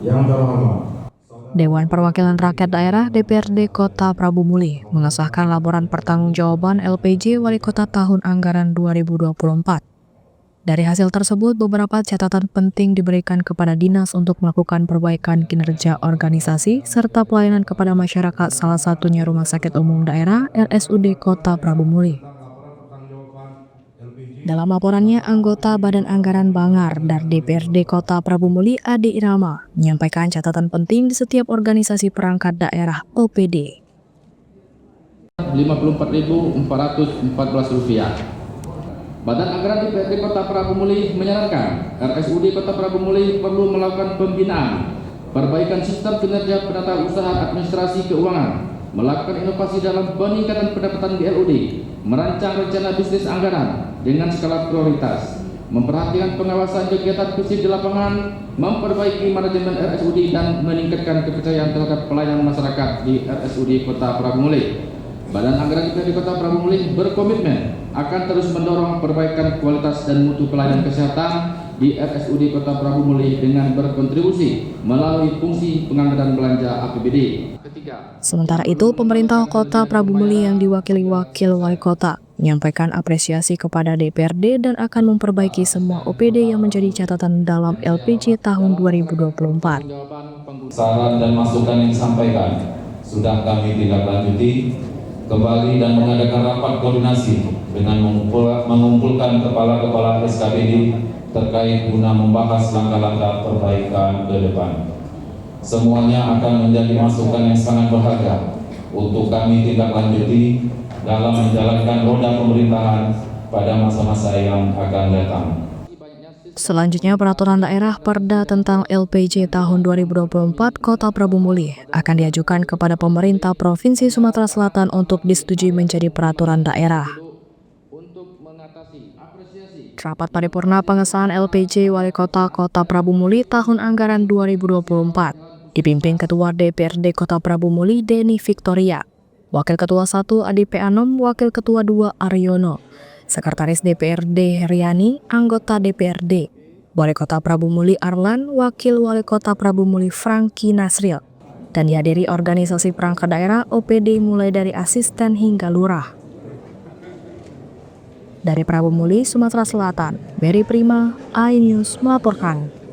Yang terhormat, Dewan Perwakilan Rakyat Daerah DPRD Kota Prabu Muli mengesahkan laporan pertanggungjawaban LPJ Wali Kota tahun anggaran 2024. Dari hasil tersebut, beberapa catatan penting diberikan kepada dinas untuk melakukan perbaikan kinerja organisasi serta pelayanan kepada masyarakat, salah satunya Rumah Sakit Umum Daerah RSUD Kota Prabu Muli. Dalam laporannya, anggota Badan Anggaran Bangar dari DPRD Kota Prabu Muli Ade Irama menyampaikan catatan penting di setiap organisasi perangkat daerah OPD. Rp54.414. Badan Anggaran DPRD Kota Prabu Muli menyarankan RSUD Kota Prabu Muli perlu melakukan pembinaan, perbaikan sistem kinerja penata usaha administrasi keuangan, melakukan inovasi dalam peningkatan pendapatan BLUD, merancang rencana bisnis anggaran dengan skala prioritas, memperhatikan pengawasan kegiatan fisik di lapangan, memperbaiki manajemen RSUD dan meningkatkan kepercayaan terhadap pelayanan masyarakat di RSUD Kota Prabu Muli. Badan Anggaran DPRD Kota Prabu Muli berkomitmen akan terus mendorong perbaikan kualitas dan mutu pelayanan kesehatan di RSUD Kota Prabu Muli dengan berkontribusi melalui fungsi penganggaran belanja APBD. Sementara itu, pemerintah Kota Prabu Muli yang diwakili Wakil Wali Kota menyampaikan apresiasi kepada DPRD dan akan memperbaiki semua OPD yang menjadi catatan dalam LPJ tahun 2024. Saran dan masukan yang disampaikan sudah kami tindak lanjuti kembali dan mengadakan rapat koordinasi dengan mengumpulkan kepala-kepala SKPD terkait guna membahas langkah-langkah perbaikan ke depan. Semuanya akan menjadi masukan yang sangat berharga untuk kami tindak lanjuti dalam menjalankan roda pemerintahan pada masa-masa yang akan datang. Selanjutnya, peraturan daerah Perda tentang LPJ tahun 2024 Kota Prabu Muli akan diajukan kepada pemerintah Provinsi Sumatera Selatan untuk disetujui menjadi peraturan daerah. Rapat paripurna pengesahan LPJ Wali Kota Kota Prabu Muli tahun anggaran 2024 dipimpin Ketua DPRD Kota Prabu Muli Deni Victoria, Wakil Ketua 1 Adi P. Anom, Wakil Ketua 2 Aryono, Sekretaris DPRD Heriani, anggota DPRD, Wali Kota Prabu Muli Arlan, Wakil Wali Kota Prabu Muli Franky Nasril, dan dihadiri organisasi perangkat daerah OPD mulai dari asisten hingga lurah. Dari Prabu Muli, Sumatera Selatan, Beri Prima, iNews melaporkan.